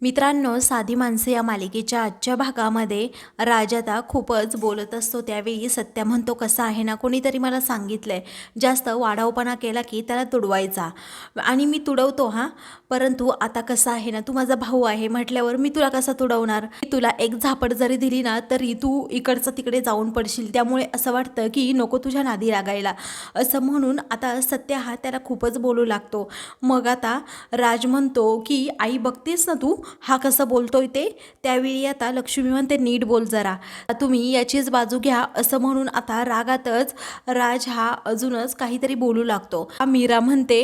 मित्रांनो, साधी माणसे या मालिकेच्या आजच्या भागामध्ये राज आता खूपच बोलत असतो. त्यावेळी सत्या म्हणतो, कसा आहे ना, कोणीतरी मला सांगितलंय जास्त वाढावपणा केला की त्याला तुडवायचा. आणि मी तुडवतो हां, परंतु आता कसं आहे ना, तू माझा भाऊ आहे म्हटल्यावर मी तुला कसा तुडवणार. मी तुला एक झापड जरी दिली ना तरी तू इकडचं तिकडे जाऊन पडशील. त्यामुळे असं वाटतं की नको तुझ्या नादी लागायला, असं म्हणून आता सत्या हा त्याला खूपच बोलू लागतो. मग आता राज म्हणतो की आई बघतेस ना तू हा कसं बोलतोय ते. त्यावेळी आता लक्ष्मी म्हणते, नीट बोल जरा, तुम्ही याचीच बाजू घ्या, असं म्हणून आता रागातच राज हा अजूनच काहीतरी बोलू लागतो. मीरा म्हणते,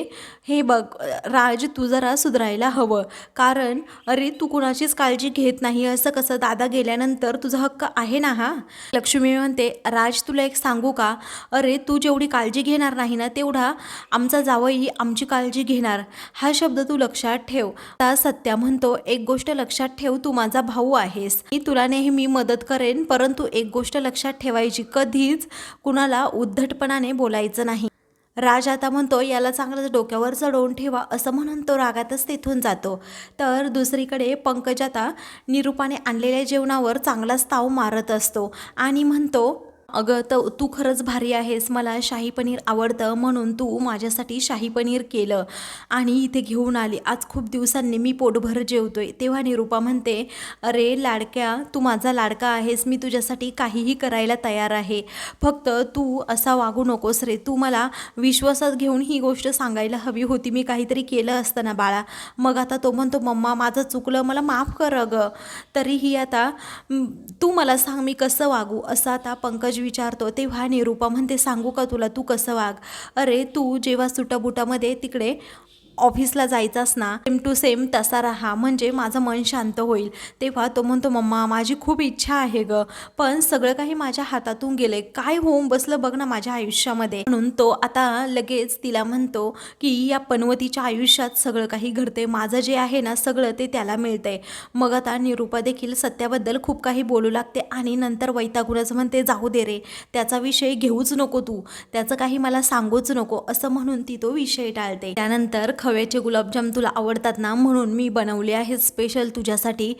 हे बघ राज, तू जरा सुधारायला हवं, कारण अरे तू कुणाचीच काळजी घेत नाही, असं कसं, दादा गेल्यानंतर तुझा हक्क आहे ना हा. लक्ष्मी म्हणते, राज तुला एक सांगू का, अरे तू जेवढी काळजी घेणार नाही ना तेवढा आमचा जावई आमची काळजी घेणार, हा शब्द तू लक्षात ठेव. आता सत्या म्हणतो, एक गोष्ट लक्षात ठेव, तू माझा भाऊ आहेस, मी तुला नेहमी मदत करेन, परंतु एक गोष्ट लक्षात ठेवायची, कधीच कुणाला उद्धटपणाने बोलायचं नाही. राज आता म्हणतो, याला चांगलं डोक्यावर चढवून ठेवा, असं म्हणून तो रागातच तिथून जातो. तर दुसरीकडे पंकज आता निरूपाने आणलेल्या जेवणावर चांगलाच ताव मारत असतो आणि म्हणतो, अगं तू खरंच भारी आहेस, मला शाही पनीर आवडतं म्हणून तू माझ्यासाठी शाही पनीर केलं आणि इथे घेऊन आली, आज खूप दिवसांनी मी पोटभर जेवतोय. तेव्हा निरूपा म्हणते, अरे लाडक्या, तू माझा लाडका आहेस, मी तुझ्यासाठी काहीही करायला तयार आहे, फक्त तू असा वागू नकोस रे, तू मला विश्वासात घेऊन ही गोष्ट सांगायला हवी होती, मी काहीतरी केलं असतं ना बाळा. मग आता तो म्हणतो, मम्मा माझं चुकलं, मला माफ कर अगं. तरीही आता तू मला सांग मी कसं वागू, असं आता पंकज विचारतो. तेव्हा निरूपा म्हणते, सांगू का तुला, तू कसं वाग, अरे तू जेव्हा सुटाबुटामध्ये तिकडे ऑफिसला जायचास ना, सेम टू सेम तसा राहा, म्हणजे माझं मन शांत होईल. तेव्हा तो म्हणतो, मम्मा माझी खूप इच्छा आहे ग, पण सगळं काही माझ्या हातातून गेलंय, काय होऊन बसलं बघ ना माझ्या आयुष्यामध्ये. म्हणून तो आता लगेच तिला म्हणतो की या पनवतीच्या आयुष्यात सगळं काही घडते, माझं जे आहे ना सगळं ते त्याला मिळतंय. मग आता निरूपा देखील सत्याबद्दल खूप काही बोलू लागते आणि नंतर वैतागूनच म्हणते, जाऊ दे रे, त्याचा विषय घेऊच नको तू, त्याचं काही मला सांगूच नको, असं म्हणून ती तो विषय टाळते. त्यानंतर खव्याचे गुलाबजाम तुला आवडतात ना, म्हणून मी बनवले आहेत स्पेशल तुझ्यासाठी,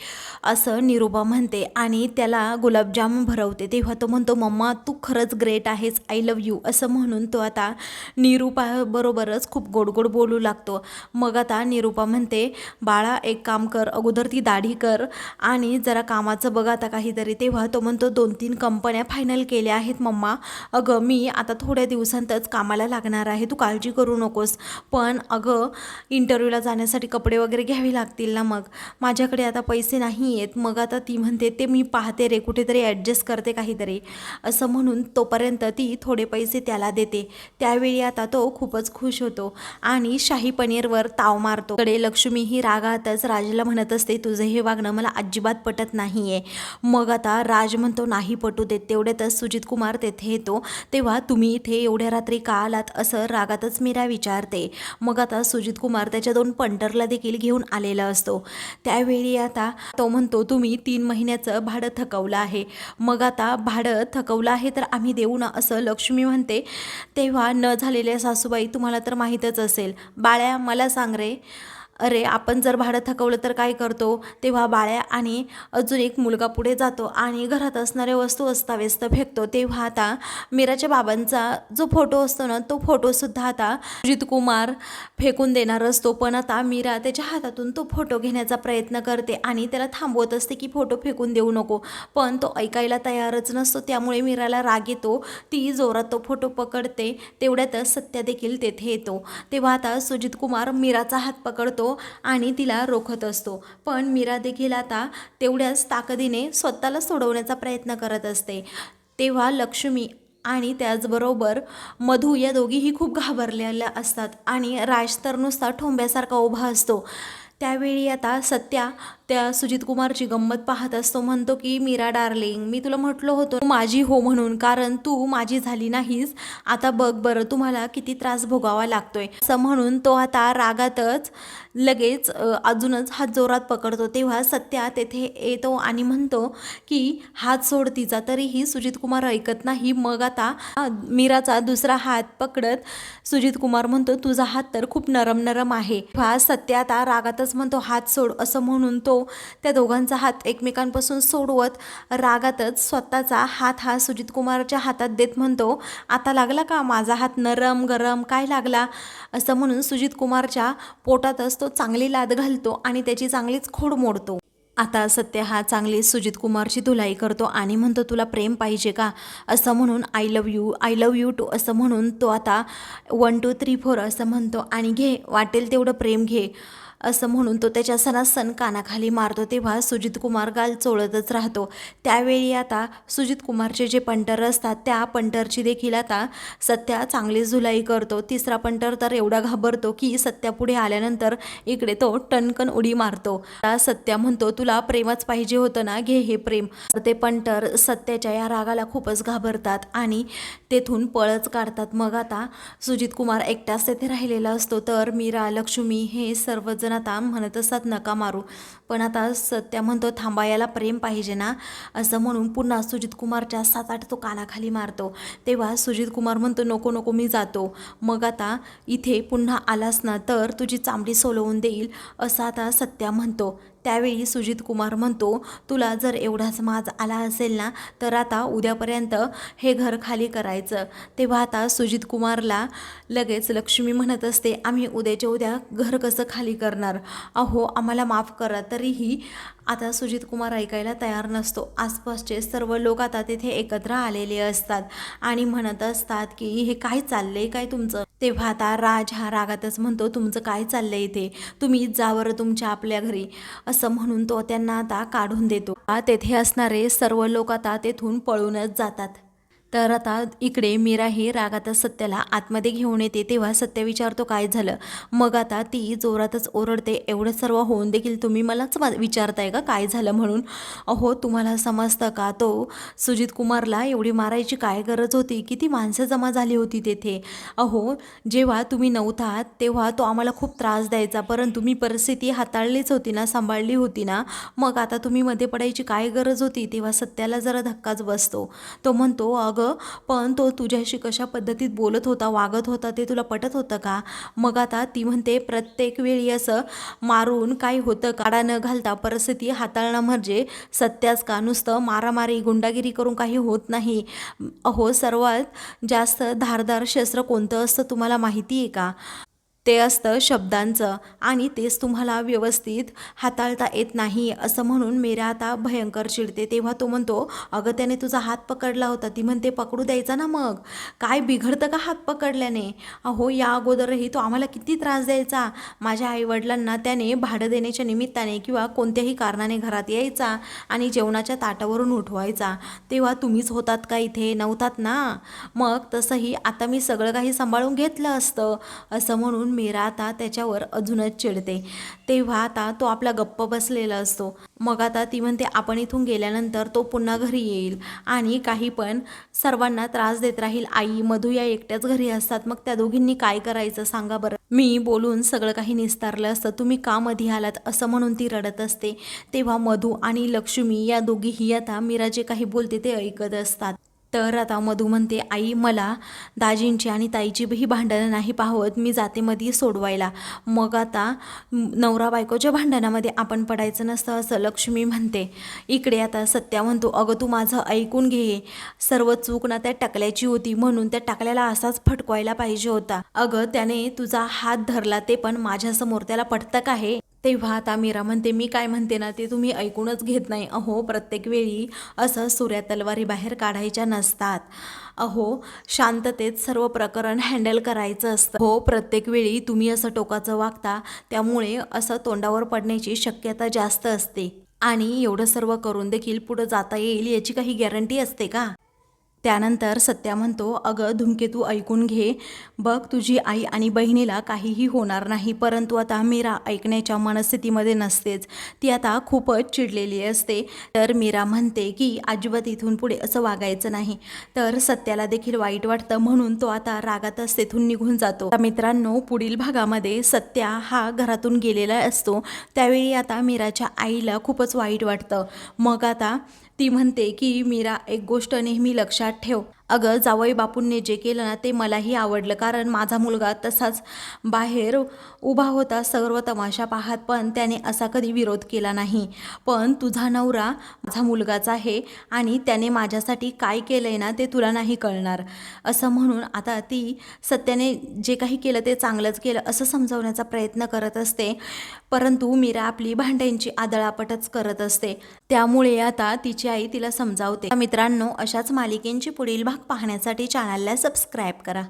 असं निरूपा म्हणते आणि त्याला गुलाबजाम भरवते. तेव्हा तो म्हणतो, मम्मा तू खरंच ग्रेट आहेस, आय लव्ह यू, असं म्हणून तो आता निरूपा बरोबरच खूप गोड गोड बोलू लागतो. मग आता निरूपा म्हणते, बाळा एक काम कर, अगोदर ती दाढी कर आणि जरा कामाचं बघ आता काहीतरी. तेव्हा तो म्हणतो, 2-3 कंपन्या फायनल केल्या आहेत मम्मा, अगं मी आता थोड्या दिवसांतच कामाला लागणार आहे, तू काळजी करू नकोस, पण अगं इंटरव्ह्यूला जाण्यासाठी कपडे वगैरे घ्यावे लागतील ना, मग माझ्याकडे आता पैसे नाही आहेत. मग आता ती म्हणते, ते मी पाहते रे, कुठेतरी ॲडजस्ट करते काहीतरी, असं म्हणून तोपर्यंत ती थोडे पैसे त्याला देते. त्यावेळी आता तो खूपच खुश होतो आणि शाही पनीरवर ताव मारतो. कडे लक्ष्मी ही रागातच राजला म्हणत असते, तुझं हे वागणं मला अजिबात पटत नाही आहे. मग आता राज म्हणतो, नाही पटू देत. तेवढ्यातच सुजित कुमार तेथे येतो. तेव्हा तुम्ही इथे एवढ्या रात्री का आलात, असं रागातच मीरा विचारते. मग आता सुजित कुमार त्याच्या 2 पंटरला देखील घेऊन आलेला असतो. त्यावेळी आता तो म्हणतो, तुम्ही 3 महिन्याचं भाडं थकवलं आहे. मग आता भाडं थकवलं आहे तर आम्ही देऊ ना, असं लक्ष्मी म्हणते. तेव्हा न झालेल्या सासूबाई तुम्हाला तर माहीतच असेल. बाळ्या मला सांग रे, अरे आपण जर भाडं थकवलं तर काय करतो. तेव्हा बाळ्या आणि अजून एक मुलगा पुढे जातो आणि घरात असणाऱ्या वस्तू अस्ताव्यस्त फेकतो. तेव्हा आता मीराच्या बाबांचा जो फोटो असतो ना, तो फोटोसुद्धा आता अजित कुमार फेकून देणार असतो. पण आता मीरा त्याच्या हातातून तो फोटो घेण्याचा प्रयत्न करते आणि त्याला थांबवत असते की फोटो फेकून देऊ नको, पण तो ऐकायला तयारच नसतो. त्यामुळे मीराला राग येतो, ती जोरात तो फोटो पकडते. तेवढ्यातच सत्या देखील तेथे येतो. तेव्हा आता सुजित कुमार मीराचा हात पकडतो आणि तिला रोखत असतो, पण मीरा देखील आता तेवढ्याच ताकदीने स्वतःला सोडवण्याचा प्रयत्न करत असते. तेव्हा लक्ष्मी आणि त्याचबरोबर मधू या दोघीही खूप घाबरलेल्या असतात आणि राज तर नुसता ठोंब्यासारखा उभा असतो. त्यावेळी आता सत्या त्या सुजित कुमारची गंमत पाहत असतो. म्हणतो की, मीरा डार्लिंग, मी तुला म्हटलं होतं माझी हो म्हणून, कारण तू माझी झाली नाहीस, आता बघ बरं तुम्हाला किती त्रास भोगावा लागतोय, असं म्हणून तो आता रागातच लगेच अजूनच हात जोरात पकडतो. तेव्हा सत्या तेथे येतो आणि म्हणतो की हात सोड तिचा. तरीही सुजित कुमार ऐकत नाही. मग आता मीराचा दुसरा हात पकडत सुजित कुमार म्हणतो तुझा हात तर खूप नरम नरम आहे. तेव्हा सत्या आता रागातच म्हणतो हात सोड असं म्हणून तो त्या दोघांचा हात एकमेकांपासून सोडवत रागातच स्वतःचा हात हा सुजित कुमारच्या हातात देत म्हणतो आता लागला का माझा हात नरम गरम काय लागला असं म्हणून सुजित कुमारच्या पोटातच तो चांगली लाद घालतो आणि त्याची चांगलीच खोड मोडतो. आता सत्य हा चांगली सुजित कुमारची धुलाई करतो आणि म्हणतो तुला प्रेम पाहिजे का असं म्हणून आय लव्ह यू टू असं म्हणून तो आता 1 2 3 4 असं म्हणतो आणि घे वाटेल तेवढं प्रेम घे असं म्हणून तो त्याच्या सणासण कानाखाली मारतो. तेव्हा सुजित कुमार गाल चोळतच राहतो. त्यावेळी आता सुजित कुमारचे जे पंटर असतात त्या पंटरची देखील आता सत्या चांगलीच धुलाई करतो. तिसरा पंटर तर एवढा घाबरतो की सत्या पुढे आल्यानंतर इकडे तो टणकन उडी मारतो. सत्या म्हणतो तुला प्रेमच पाहिजे होतं ना घे हे प्रेम. ते पंटर सत्याच्या या रागाला खूपच घाबरतात आणि तेथून पळच काढतात. मग आता सुजित कुमार एकटाच तेथे राहिलेला असतो तर मीरा लक्ष्मी हे सर्वजण आता म्हणत असतात नका मारू. पण आता सत्या म्हणतो थांबा याला प्रेम पाहिजे ना असं म्हणून पुन्हा सुजित कुमारच्या 7-8 तो कानाखाली मारतो. तेव्हा सुजित कुमार म्हणतो नको नको मी जातो. मग आता इथे पुन्हा आलास ना तर तुझी चामडी सोलवून देईल असं आता सत्या म्हणतो. त्यावेळी सुजित कुमार म्हणतो तुला जर एवढाच माज आला असेल ना तर आता उद्यापर्यंत हे घर खाली करायचं. तेव्हा आता सुजित कुमारला लगेच लक्ष्मी म्हणत असते आम्ही उद्याच्या उद्या घर कसं खाली करणार अहो आम्हाला माफ करा. तरीही आता सुजित कुमार ऐकायला तयार नसतो. आसपासचे सर्व लोक आता तिथे एकत्र आलेले असतात आणि म्हणत असतात की हे काय चाललंय काय तुमचं. तेव्हा आता राज हा रागातच म्हणतो तुमचं काय चाललंय इथे तुम्ही जावर तुमच्या आपल्या घरी असं म्हणून तो त्यांना आता काढून देतो. तेथे असणारे सर्व लोक आता तेथून पळूनच जातात. तर आता इकडे मीरा ही रागातच सत्याला आतमध्ये घेऊन येते. तेव्हा सत्य विचारतो काय झालं. मग आता ती जोरातच ओरडते एवढं सर्व होऊन देखील तुम्ही मलाच विचारताय का काय झालं म्हणून. अहो तुम्हाला समजतं का तो सुजित कुमारला एवढी मारायची काय गरज होती. किती माणसं जमा झाली होती तेथे. अहो जेव्हा तुम्ही नव्हतात तेव्हा तो आम्हाला खूप त्रास द्यायचा परंतु मी परिस्थिती हाताळलीच होती ना सांभाळली होती ना मग आता तुम्ही मध्ये पडायची काय गरज होती. तेव्हा सत्याला जरा धक्काच बसतो. तो म्हणतो पण तो तुझ्याशी कशा पद्धतीत बोलत होता वागत होता ते तुला पटत होतं का. मग आता ती म्हणते प्रत्येक वेळी असं मारून काही होतं काढा न घालता परिस्थिती हाताळणं म्हणजे सत्याच का नुसतं मारामारी गुंडागिरी करून काही होत नाही. अहो सर्वात जास्त धारदार शस्त्र कोणतं असतं तुम्हाला माहिती आहे का. ते असतं शब्दांचं आणि तेच तुम्हाला व्यवस्थित हाताळता येत नाही असं म्हणून मीरा आता भयंकर चिडते. तेव्हा तो म्हणतो अगं त्याने तुझा हात पकडला होता. ती म्हणते पकडू द्यायचा ना मग काय बिघडतं का हात पकडल्याने. अहो या अगोदरही तो आम्हाला किती त्रास द्यायचा. माझ्या आईवडिलांना त्याने भाडं देण्याच्या निमित्ताने किंवा कोणत्याही कारणाने घरात यायचा आणि जेवणाच्या ताटावरून उठवायचा. तेव्हा तुम्हीच होतात का इथे नव्हतात ना. मग तसंही आता मी सगळं काही सांभाळून घेतलं असतं असं म्हणून मीरा आता त्याच्यावर अजूनच चिडते. तेव्हा आता तो आपला गप्प बसलेला असतो. मग आता ती म्हणते आपण इथून गेल्यानंतर तो पुन्हा घरी येईल आणि काही पण सर्वांना त्रास देत राहील. आई मधू या एकट्याच घरी असतात. मग त्या दोघींनी काय करायचं सांगा बरं. मी बोलून सगळं काही निस्तारलं असतं तुम्ही का मध्ये आलात असं म्हणून ती रडत असते. तेव्हा मधू आणि लक्ष्मी या दोघीही आता मीरा जे काही बोलते ते ऐकत असतात. तर आता मधू म्हणते आई मला दाजींची आणि ताईची ही भांडणं नाही पाहत मी जाते मध्ये सोडवायला. मग आता नवरा बायकोच्या भांडणामध्ये आपण पडायचं नसतं असं लक्ष्मी म्हणते. इकडे आता सत्या म्हणतो अगं तू माझं ऐकून घे सर्व चूक ना त्या टकल्याची होती म्हणून त्या टकल्याला असाच फटकवायला पाहिजे होता. अगं त्याने तुझा हात धरला ते पण माझ्यासमोर त्याला पटतं का हे. तेव्हा आता मीरा म्हणते मी काय म्हणते ना ते तुम्ही ऐकूनच घेत नाही. अहो प्रत्येक वेळी असं सूर्या तलवारी बाहेर काढायच्या नसतात. अहो शांततेत सर्व प्रकरण हँडल करायचं असतं. हो प्रत्येक वेळी तुम्ही असं टोकाचं वागता त्यामुळे असं तोंडावर पडण्याची शक्यता जास्त असते आणि एवढं सर्व करून देखील पुढं जाता येईल याची काही गॅरंटी असते का. त्यानंतर सत्या म्हणतो, अगं धूमकेतू ऐकून घे, बघ तुझी आई आणि बहिणीला काहीही होणार नाही. परंतु आता मीरा ऐकण्याच्या मनस्थितीमध्ये नसतेच. ती आता खूपच चिडलेली असते. तर मीरा म्हणते की अजिबात इथून पुढे असं वागायचं नाही. तर सत्याला देखील वाईट वाटतं, म्हणून तो आता रागातच तेथून निघून जातो. आता मित्रांनो, पुढील भागामध्ये सत्या हा घरातून गेलेला असतो. त्यावेळी आता मीराच्या आईला खूपच वाईट वाटतं. मग आता ती म्हणते की मीरा, एक गोष्ट नेहमी लक्षात ठेव. अगं जावई बापूंनी जे केलं ना ते मलाही आवडलं, कारण माझा मुलगा तसाच बाहेर उभा होता सर्व तमाशा पाहत, पण त्याने असा कधी विरोध केला नाही. पण तुझा नवरा माझा मुलगाच आहे आणि त्याने माझ्यासाठी काय केलं आहे ना ते तुला नाही कळणार. असं म्हणून आता ती सत्याने जे काही केलं ते चांगलंच केलं असं समजवण्याचा प्रयत्न करत असते. परंतु मीरा आपली भांड्यांची आदळापटच करत असते. त्यामुळे आता तिची आई तिला समजावते. मित्रांनो, अशाच मालिकेंची पुढील भाग पाहण्यासाठी चॅनलला सबस्क्राईब करा.